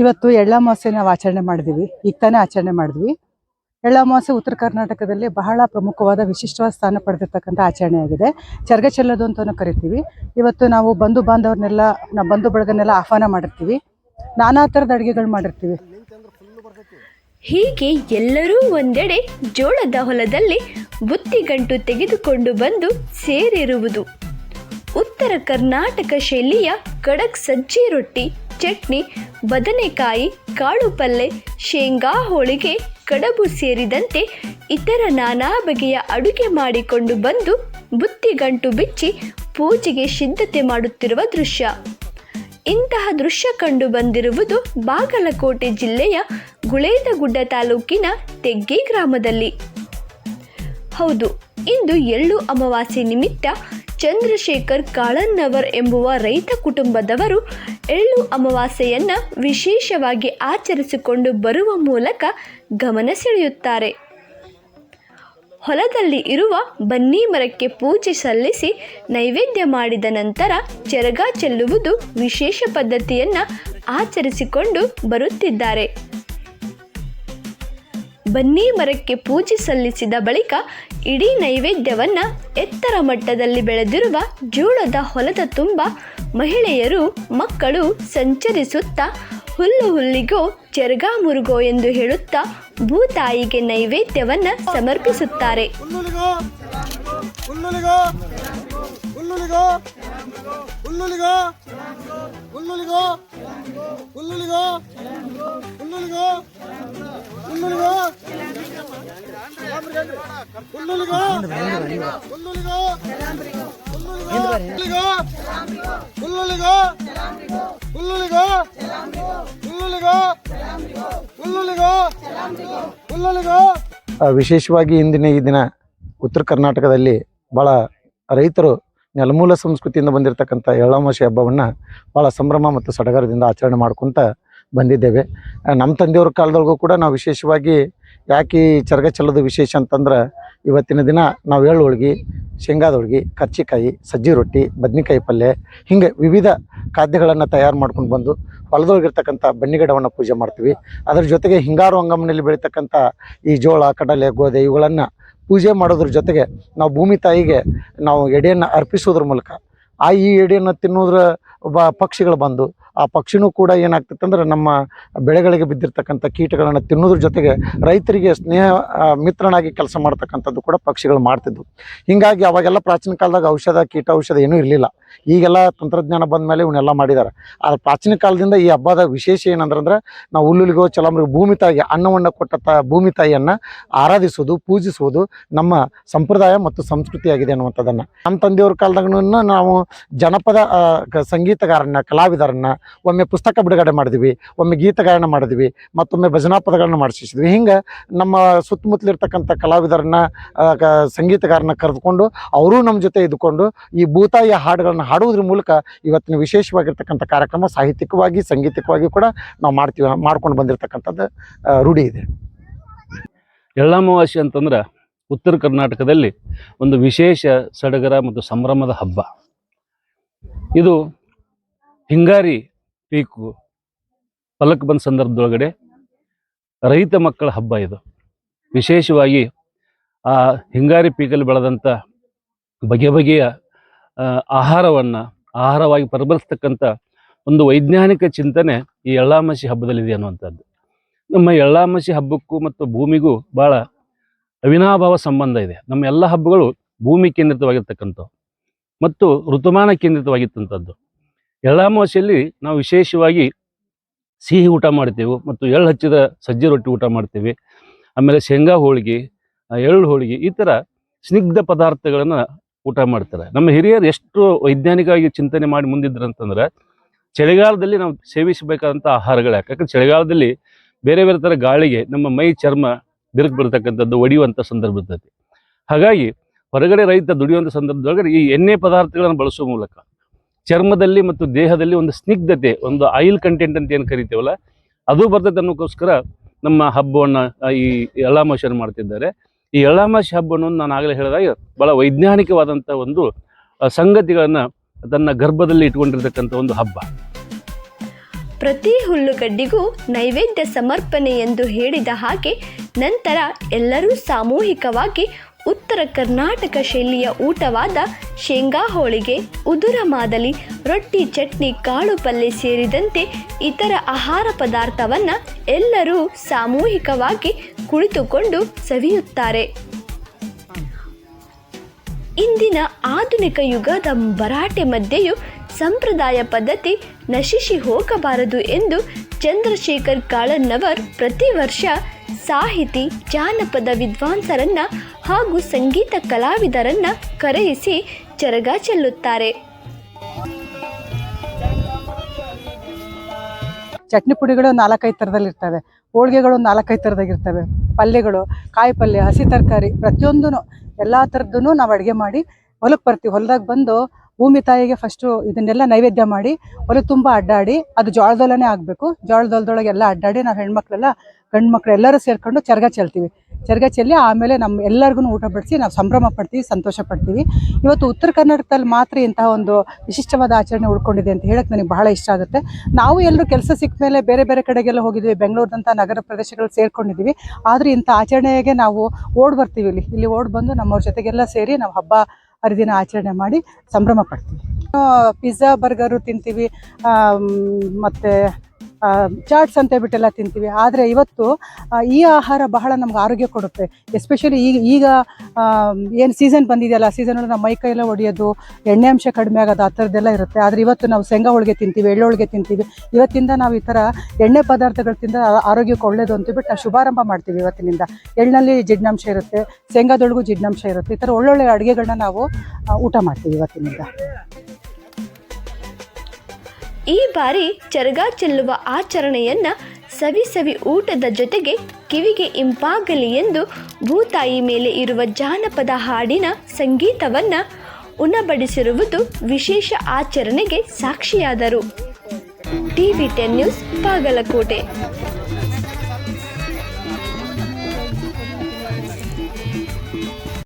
ಇವತ್ತು ಎಳ್ಳಮಾವಾಸ್ಯೆ ನಾವು ಆಚರಣೆ ಮಾಡಿದ್ವಿ. ಈಗ ತಾನೇ ಆಚರಣೆ ಮಾಡಿದ್ವಿ. ಎಳ್ಳಮಾವಾಸ್ಯೆ ಉತ್ತರ ಕರ್ನಾಟಕದಲ್ಲಿ ಬಹಳ ಪ್ರಮುಖವಾದ ವಿಶಿಷ್ಟವಾದ ಸ್ಥಾನ ಪಡೆದಿರ್ತಕ್ಕಂಥ ಆಚರಣೆಯಾಗಿದೆ. ಚರಗ ಚೆಲ್ಲೋದು ಅಂತಲೂ ಕರಿತೀವಿ. ಇವತ್ತು ನಾವು ಬಂಧು ಬಾಂಧವರನ್ನೆಲ್ಲ, ನಾವು ಬಂಧು ಬಳಗನೆಲ್ಲ ಆಹ್ವಾನ ಮಾಡಿರ್ತೀವಿ. ನಾನಾ ಥರದ ಅಡುಗೆಗಳು ಮಾಡಿರ್ತೀವಿ. ಹೀಗೆ ಎಲ್ಲರೂ ಒಂದೆಡೆ ಜೋಳದ ಹೊಲದಲ್ಲಿ ಬುತ್ತಿಗಂಟು ತೆಗೆದುಕೊಂಡು ಬಂದು ಸೇರಿರುವುದು. ಉತ್ತರ ಕರ್ನಾಟಕ ಶೈಲಿಯ ಖಡಕ್ ಸಜ್ಜಿ ರೊಟ್ಟಿ, ಚಟ್ನಿ, ಬದನೆಕಾಯಿ, ಕಾಳು ಪಲ್ಲೆ, ಶೇಂಗಾ ಹೋಳಿಗೆ, ಕಡಬು ಸೇರಿದಂತೆ ಇತರ ನಾನಾ ಬಗೆಯ ಅಡುಗೆ ಮಾಡಿಕೊಂಡು ಬಂದು ಬುತ್ತಿಗಂಟು ಬಿಚ್ಚಿ ಪೂಜೆಗೆ ಸಿದ್ಧತೆ ಮಾಡುತ್ತಿರುವ ದೃಶ್ಯ. ಇಂತಹ ದೃಶ್ಯ ಕಂಡು ಬಂದಿರುವುದು ಬಾಗಲಕೋಟೆ ಜಿಲ್ಲೆಯ ಗುಳೇದಗುಡ್ಡ ತಾಲೂಕಿನ ತೆಗ್ಗಿ ಗ್ರಾಮದಲ್ಲಿ. ಹೌದು, ಇಂದು ಎಳ್ಳು ಅಮಾವಾಸ್ಯೆ ನಿಮಿತ್ತ ಚಂದ್ರಶೇಖರ್ ಕಾಳನ್ನವರ್ ಎಂಬುವ ರೈತ ಕುಟುಂಬದವರು ಎಳ್ಳು ಅಮಾವಾಸ್ಯೆಯನ್ನು ವಿಶೇಷವಾಗಿ ಆಚರಿಸಿಕೊಂಡು ಬರುವ ಮೂಲಕ ಗಮನ ಸೆಳೆಯುತ್ತಾರೆ. ಹೊಲದಲ್ಲಿ ಇರುವ ಬನ್ನಿ ಮರಕ್ಕೆ ಪೂಜೆ ಸಲ್ಲಿಸಿ ನೈವೇದ್ಯ ಮಾಡಿದ ನಂತರ ಚರಗ ಚೆಲ್ಲುವುದು ವಿಶೇಷ ಪದ್ಧತಿಯನ್ನು ಆಚರಿಸಿಕೊಂಡು ಬರುತ್ತಿದ್ದಾರೆ. ಬನ್ನಿ ಮರಕ್ಕೆ ಪೂಜೆ ಸಲ್ಲಿಸಿದ ಬಳಿಕ ಇಡೀ ನೈವೇದ್ಯವನ್ನು ಎತ್ತರ ಮಟ್ಟದಲ್ಲಿ ಬೆಳೆದಿರುವ ಜೋಳದ ಹೊಲದ ತುಂಬ ಮಹಿಳೆಯರು, ಮಕ್ಕಳು ಸಂಚರಿಸುತ್ತಾ ಹುಲ್ಲು ಹುಲ್ಲಿಗೋ ಚರಗ ಮುರುಗೋ ಎಂದು ಹೇಳುತ್ತಾ ಭೂತಾಯಿಗೆ ನೈವೇದ್ಯವನ್ನು ಸಮರ್ಪಿಸುತ್ತಾರೆ. ವಿಶೇಷವಾಗಿ ಇಂದಿನ ಈ ದಿನ ಉತ್ತರ ಕರ್ನಾಟಕದಲ್ಲಿ ಭಾಳ ರೈತರು ನೆಲಮೂಲ ಸಂಸ್ಕೃತಿಯಿಂದ ಬಂದಿರತಕ್ಕಂಥ ಎಳ್ಳಮಾವಾಸ್ಯೆ ಹಬ್ಬವನ್ನು ಭಾಳ ಸಂಭ್ರಮ ಮತ್ತು ಸಡಗರದಿಂದ ಆಚರಣೆ ಮಾಡ್ಕೊತ ಬಂದಿದ್ದೇವೆ. ನಮ್ಮ ತಂದೆಯವ್ರ ಕಾಲದೊಳಗೂ ಕೂಡ ನಾವು ವಿಶೇಷವಾಗಿ ಯಾಕೆ ಈ ಚರಗ ಚೆಲ್ಲೋದು ವಿಶೇಷ ಅಂತಂದ್ರೆ, ಇವತ್ತಿನ ದಿನ ನಾವು ಎಳ್ಳು ಹೋಳ್ಗೆ, ಶೇಂಗಾದ ಹೋಳ್ಗೆ, ಕರ್ಚಿಕಾಯಿ, ಸಜ್ಜಿ ರೊಟ್ಟಿ, ಬದ್ನಿಕಾಯಿ ಪಲ್ಯ, ಹೀಗೆ ವಿವಿಧ ಖಾದ್ಯಗಳನ್ನು ತಯಾರು ಮಾಡ್ಕೊಂಡು ಬಂದು ಹೊಲದೊಳಗಿರ್ತಕ್ಕಂಥ ಬನ್ನಿಗಿಡವನ್ನು ಪೂಜೆ ಮಾಡ್ತೀವಿ. ಅದರ ಜೊತೆಗೆ ಹಿಂಗಾರು ಹಂಗಾಮಿನಲ್ಲಿ ಬೆಳೀತಕ್ಕಂಥ ಈ ಜೋಳ, ಕಡಲೆ, ಗೋಧಿ ಇವುಗಳನ್ನು ಪೂಜೆ ಮಾಡೋದ್ರ ಜೊತೆಗೆ ನಾವು ಭೂಮಿ ತಾಯಿಗೆ ನಾವು ಎಡೆಯನ್ನು ಅರ್ಪಿಸೋದ್ರ ಮೂಲಕ ಈ ಎಡೆಯನ್ನು ತಿನ್ನೋದ್ರ ಒಬ್ಬ ಪಕ್ಷಿಗಳು ಬಂದು ಆ ಪಕ್ಷಿನೂ ಕೂಡ ಏನಾಗ್ತೈತೆ ನಮ್ಮ ಬೆಳೆಗಳಿಗೆ ಬಿದ್ದಿರ್ತಕ್ಕಂಥ ಕೀಟಗಳನ್ನು ತಿನ್ನೋದ್ರ ಜೊತೆಗೆ ರೈತರಿಗೆ ಸ್ನೇಹ ಮಿತ್ರನಾಗಿ ಕೆಲಸ ಮಾಡ್ತಕ್ಕಂಥದ್ದು ಕೂಡ ಪಕ್ಷಿಗಳು ಮಾಡ್ತಿದ್ವು. ಹೀಗಾಗಿ ಅವಾಗೆಲ್ಲ ಪ್ರಾಚೀನ ಕಾಲದಾಗ ಔಷಧ, ಕೀಟ ಔಷಧ ಏನೂ ಇರಲಿಲ್ಲ. ಈಗೆಲ್ಲ ತಂತ್ರಜ್ಞಾನ ಬಂದ ಮೇಲೆ ಇವನ್ನೆಲ್ಲ ಮಾಡಿದ್ದಾರೆ. ಆದರೆ ಪ್ರಾಚೀನ ಕಾಲದಿಂದ ಈ ಹಬ್ಬದ ವಿಶೇಷ ಏನಂದ್ರೆ ನಾವು ಹುಲ್ಲುಲಿಗೋ ಚಲಮರಿಗೋ ಭೂಮಿ ತಾಯಿಗೆ ಅನ್ನವನ್ನು ಕೊಟ್ಟ ಭೂಮಿ ತಾಯಿಯನ್ನು ಆರಾಧಿಸೋದು, ಪೂಜಿಸುವುದು ನಮ್ಮ ಸಂಪ್ರದಾಯ ಮತ್ತು ಸಂಸ್ಕೃತಿಯಾಗಿದೆ ಅನ್ನುವಂಥದ್ದನ್ನು. ನಮ್ಮ ತಂದೆಯವ್ರ ಕಾಲದಾಗೂ ನಾವು ಜನಪದ ಸಂಗೀತಗಾರನ್ನ, ಕಲಾವಿದರನ್ನ ಒಮ್ಮೆ ಪುಸ್ತಕ ಬಿಡುಗಡೆ ಮಾಡಿದ್ವಿ, ಒಮ್ಮೆ ಗೀತ ಗಾಯನ ಮಾಡಿದ್ವಿ, ಮತ್ತೊಮ್ಮೆ ಭಜನಾ ಪದಗಳನ್ನ ಮಾಡಿಸಿದ್ವಿ. ಹಿಂಗೆ ನಮ್ಮ ಸುತ್ತಮುತ್ತಲಿರ್ತಕ್ಕಂಥ ಕಲಾವಿದರನ್ನ, ಸಂಗೀತಗಾರನ ಕರೆದುಕೊಂಡು ಅವರು ನಮ್ಮ ಜೊತೆ ಇದ್ದುಕೊಂಡು ಈ ಭೂತಾಯಿಯ ಹಾಡುಗಳನ್ನು ಹಾಡುವುದ್ರ ಮೂಲಕ ಇವತ್ತಿನ ವಿಶೇಷವಾಗಿರ್ತಕ್ಕಂಥ ಕಾರ್ಯಕ್ರಮ ಸಾಹಿತ್ಯಿಕವಾಗಿ, ಸಂಗೀತವಾಗಿ ಕೂಡ ನಾವು ಮಾಡ್ಕೊಂಡು ಬಂದಿರತಕ್ಕಂಥದ್ದು ರೂಢಿ ಇದೆ. ಎಳ್ಳಮಾವಾಸ್ಯೆ ಅಂತಂದ್ರೆ ಉತ್ತರ ಕರ್ನಾಟಕದಲ್ಲಿ ಒಂದು ವಿಶೇಷ ಸಡಗರ ಮತ್ತು ಸಂಭ್ರಮದ ಹಬ್ಬ. ಇದು ಹಿಂಗಾರಿ ಪೀಕು ಫಲಕ್ಕೆ ಬಂದ ಸಂದರ್ಭದೊಳಗಡೆ ರೈತ ಮಕ್ಕಳ ಹಬ್ಬ. ಇದು ವಿಶೇಷವಾಗಿ ಆ ಹಿಂಗಾರಿ ಪೀಕಲ್ಲಿ ಬೆಳೆದಂಥ ಬಗೆ ಬಗೆಯ ಆಹಾರವಾಗಿ ಪರಿಬಲಿಸ್ತಕ್ಕಂಥ ಒಂದು ವೈಜ್ಞಾನಿಕ ಚಿಂತನೆ ಈ ಎಳ್ಳಮಾವಾಸ್ಯೆ ಹಬ್ಬದಲ್ಲಿದೆ ಅನ್ನುವಂಥದ್ದು. ನಮ್ಮ ಎಳ್ಳಮಾವಾಸ್ಯೆ ಹಬ್ಬಕ್ಕೂ ಮತ್ತು ಭೂಮಿಗೂ ಭಾಳ ಅವಿನಾಭಾವ ಸಂಬಂಧ ಇದೆ. ನಮ್ಮ ಎಲ್ಲ ಹಬ್ಬಗಳು ಭೂಮಿ ಕೇಂದ್ರಿತವಾಗಿರ್ತಕ್ಕಂಥವು ಮತ್ತು ಋತುಮಾನ ಕೇಂದ್ರಿತವಾಗಿರ್ತಂಥದ್ದು. ಎಳ್ಳಮಾವಾಸ್ಯೆಯಲ್ಲಿ ನಾವು ವಿಶೇಷವಾಗಿ ಸಿಹಿ ಊಟ ಮಾಡ್ತೇವೆ ಮತ್ತು ಎಳ್ಳು ಹಚ್ಚಿದ ಸಜ್ಜಿ ರೊಟ್ಟಿ ಊಟ ಮಾಡ್ತೀವಿ. ಆಮೇಲೆ ಶೇಂಗಾ ಹೋಳಿಗೆ, ಎಳ್ಳು ಹೋಳಿಗೆ, ಈ ಥರ ಸ್ನಿಗ್ಧ ಪದಾರ್ಥಗಳನ್ನು ಊಟ ಮಾಡ್ತಾರೆ. ನಮ್ಮ ಹಿರಿಯರು ಎಷ್ಟು ವೈಜ್ಞಾನಿಕವಾಗಿ ಚಿಂತನೆ ಮಾಡಿ ಮುಂದಿದ್ರಂತಂದ್ರೆ, ಚಳಿಗಾಲದಲ್ಲಿ ನಾವು ಸೇವಿಸಬೇಕಾದಂಥ ಆಹಾರಗಳು, ಯಾಕಂದ್ರೆ ಚಳಿಗಾಲದಲ್ಲಿ ಬೇರೆ ಬೇರೆ ಥರ ಗಾಳಿಗೆ ನಮ್ಮ ಮೈ ಚರ್ಮ ಬಿರುಕು ಬಿಡ್ತಕ್ಕಂಥದ್ದು, ಒಡೆಯುವಂಥ ಸಂದರ್ಭ ಇರ್ತೈತಿ. ಹಾಗಾಗಿ ಹೊರಗಡೆ ರೈತ ದುಡಿಯುವಂಥ ಸಂದರ್ಭದೊಳಗಡೆ ಈ ಎಣ್ಣೆ ಪದಾರ್ಥಗಳನ್ನು ಬಳಸುವ ಮೂಲಕ ಚರ್ಮದಲ್ಲಿ ಮತ್ತು ದೇಹದಲ್ಲಿ ಒಂದು ಸ್ನಿಗ್ಧತೆ, ಒಂದು ಆಯಿಲ್ ಕಂಟೆಂಟ್ ಅಂತ ಏನು ಕರಿತೀವಲ್ಲ, ಅದು ಬರ್ತದೆ ಅನ್ನೋಕ್ಕೋಸ್ಕರ ನಮ್ಮ ಹಬ್ಬವನ್ನು ಈ ಎಳ್ಳಮಾವಾಸ್ಯೆಯನ್ನು ಮಾಡ್ತಿದ್ದಾರೆ. ಈ ಎಳ್ಳಮಾವಾಸ್ಯೆ ಹಬ್ಬವನ್ನು ನಾನು ಆಗಲೇ ಹೇಳಿದಾಗ ಭಾಳ ವೈಜ್ಞಾನಿಕವಾದಂಥ ಒಂದು ಸಂಗತಿಗಳನ್ನು ತನ್ನ ಗರ್ಭದಲ್ಲಿ ಇಟ್ಕೊಂಡಿರ್ತಕ್ಕಂಥ ಒಂದು ಹಬ್ಬ. ಪ್ರತಿ ಹುಲ್ಲುಗಡ್ಡಿಗೂ ನೈವೇದ್ಯ ಸಮರ್ಪಣೆ ಎಂದು ಹೇಳಿದ ಹಾಗೆ ನಂತರ ಎಲ್ಲರೂ ಸಾಮೂಹಿಕವಾಗಿ ಉತ್ತರ ಕರ್ನಾಟಕ ಶೈಲಿಯ ಊಟವಾದ ಶೇಂಗಾ ಹೋಳಿಗೆ, ಉದುರ ಮಾದಲಿ, ರೊಟ್ಟಿ, ಚಟ್ನಿ, ಕಾಳು ಪಲ್ಯ ಸೇರಿದಂತೆ ಇತರ ಆಹಾರ ಪದಾರ್ಥವನ್ನು ಎಲ್ಲರೂ ಸಾಮೂಹಿಕವಾಗಿ ಕುಳಿತುಕೊಂಡು ಸವಿಯುತ್ತಾರೆ. ಇಂದಿನ ಆಧುನಿಕ ಯುಗದ ಭರಾಟೆ ಮಧ್ಯೆಯೂ ಸಂಪ್ರದಾಯ ಪದ್ಧತಿ ನಶಿಸಿ ಹೋಗಬಾರದು ಎಂದು ಚಂದ್ರಶೇಖರ್ ಕಾಳನ್ನವರ್ ಪ್ರತಿ ವರ್ಷ ಸಾಹಿತಿ, ಜಾನಪದ ವಿದ್ವಾಂಸರನ್ನ ಹಾಗೂ ಸಂಗೀತ ಕಲಾವಿದರನ್ನ ಕರೆಯಿಸಿ ಚರಗ ಚೆಲ್ಲುತ್ತಾರೆ. ಚಟ್ನಿ ಪುಡಿಗಳು 4-5 ಥರದಲ್ಲಿ ಇರ್ತವೆ, ಹೋಳಿಗೆಗಳು 4-5 ಥರದಾಗಿರ್ತವೆ, ಪಲ್ಯಗಳು, ಕಾಯಿ ಪಲ್ಯ, ಹಸಿ ತರಕಾರಿ ಪ್ರತಿಯೊಂದೂ ಎಲ್ಲ ಥರದ್ದು ನಾವು ಅಡುಗೆ ಮಾಡಿ ಹೊಲಕ್ಕೆ ಬರ್ತೀವಿ. ಹೊಲದಾಗ ಬಂದು ಭೂಮಿ ತಾಯಿಗೆ ಫಸ್ಟು ಇದನ್ನೆಲ್ಲ ನೈವೇದ್ಯ ಮಾಡಿ ಹೊಲ ತುಂಬ ಅಡ್ಡಾಡಿ, ಅದು ಜೋಳದೊಲನೇ ಆಗಬೇಕು. ಜೋಳದೊಳದೊಳಗೆ ಎಲ್ಲ ಅಡ್ಡಾಡಿ ನಾವು ಹೆಣ್ಮಕ್ಳೆಲ್ಲ ಗಂಡು ಮಕ್ಳು ಎಲ್ಲರೂ ಸೇರಿಕೊಂಡು ಚರಗ ಚೆಲ್ತೀವಿ. ಚರಗ ಚೆಲ್ಲಿ ಆಮೇಲೆ ನಮ್ಮ ಎಲ್ಲರಿಗೂ ಊಟ ಬಡಿಸಿ ನಾವು ಸಂಭ್ರಮ ಪಡ್ತೀವಿ, ಸಂತೋಷ ಪಡ್ತೀವಿ. ಇವತ್ತು ಉತ್ತರ ಕರ್ನಾಟಕದಲ್ಲಿ ಮಾತ್ರ ಇಂತಹ ಒಂದು ವಿಶಿಷ್ಟವಾದ ಆಚರಣೆ ಉಳ್ಕೊಂಡಿದೆ ಅಂತ ಹೇಳಕ್ಕೆ ನನಗೆ ಬಹಳ ಇಷ್ಟ ಆಗುತ್ತೆ. ನಾವು ಎಲ್ಲರೂ ಕೆಲಸ ಸಿಕ್ಕ ಮೇಲೆ ಬೇರೆ ಬೇರೆ ಕಡೆಗೆಲ್ಲ ಹೋಗಿದ್ವಿ, ಬೆಂಗಳೂರಿನಂಥ ನಗರ ಪ್ರದೇಶಗಳು ಸೇರ್ಕೊಂಡಿದ್ದೀವಿ. ಆದರೆ ಇಂಥ ಆಚರಣೆಗೆ ನಾವು ಓಡ್ ಬರ್ತೀವಿ. ಇಲ್ಲಿ ಓಡ್ ಬಂದು ನಮ್ಮವ್ರ ಜೊತೆಗೆಲ್ಲ ಸೇರಿ ನಾವು ಹಬ್ಬ ಹರಿದಿನ ಆಚರಣೆ ಮಾಡಿ ಸಂಭ್ರಮ ಪಡ್ತೀವಿ. ಪಿಜ್ಜಾ, ಬರ್ಗರು ತಿಂತೀವಿ, ಮತ್ತು ಚಾಟ್ಸ್ ಅಂತ ಬಿಟ್ಟೆಲ್ಲ ತಿಂತೀವಿ. ಆದರೆ ಇವತ್ತು ಈ ಆಹಾರ ಬಹಳ ನಮ್ಗೆ ಆರೋಗ್ಯ ಕೊಡುತ್ತೆ. ಎಸ್ಪೆಷಲಿ ಈಗ ಏನು ಸೀಸನ್ ಬಂದಿದೆಯಲ್ಲ, ಸೀಸನಲ್ಲಿ ನಮ್ಮ ಮೈಕೈಯೆಲ್ಲ ಒಡೆಯೋದು, ಎಣ್ಣೆ ಅಂಶ ಕಡಿಮೆ ಆಗೋದು, ಆ ಥರದ್ದೆಲ್ಲ ಇರುತ್ತೆ. ಆದರೆ ಇವತ್ತು ನಾವು ಶೇಂಗಾ ಹೋಳಿಗೆ ತಿಂತೀವಿ, ಎಳ್ಳೊಳಿಗೆ ತಿಂತೀವಿ. ಇವತ್ತಿಂದ ನಾವು ಈ ಥರ ಎಣ್ಣೆ ಪದಾರ್ಥಗಳು ತಿಂದ ಆರೋಗ್ಯಕ್ಕೆ ಒಳ್ಳೆಯದು ಅಂತೇಳ್ಬಿಟ್ಟು ನಾವು ಶುಭಾರಂಭ ಮಾಡ್ತೀವಿ. ಇವತ್ತಿನಿಂದ ಎಣ್ಣಲ್ಲಿ ಜಿಡ್ನಾಂಶ ಇರುತ್ತೆ, ಶೇಂಗಾದೊಳಗೂ ಜಿಡ್ನಾಂಶ ಇರುತ್ತೆ. ಈ ಥರ ಒಳ್ಳೊಳ್ಳೆ ಅಡುಗೆಗಳನ್ನ ನಾವು ಊಟ ಮಾಡ್ತೀವಿ ಇವತ್ತಿನಿಂದ. ಈ ಬಾರಿ ಚರಗ ಚೆಲ್ಲುವ ಆಚರಣೆಯನ್ನು ಸವಿ ಊಟದ ಜೊತೆಗೆ ಕಿವಿಗೆ ಇಂಪಾಗಲಿ ಎಂದು ಭೂತಾಯಿ ಮೇಲೆ ಇರುವ ಜಾನಪದ ಹಾಡಿನ ಸಂಗೀತವನ್ನು ಉಣಬಡಿಸಿರುವುದು ವಿಶೇಷ ಆಚರಣೆಗೆ ಸಾಕ್ಷಿಯಾದರು. TV10 news, Bagalkot.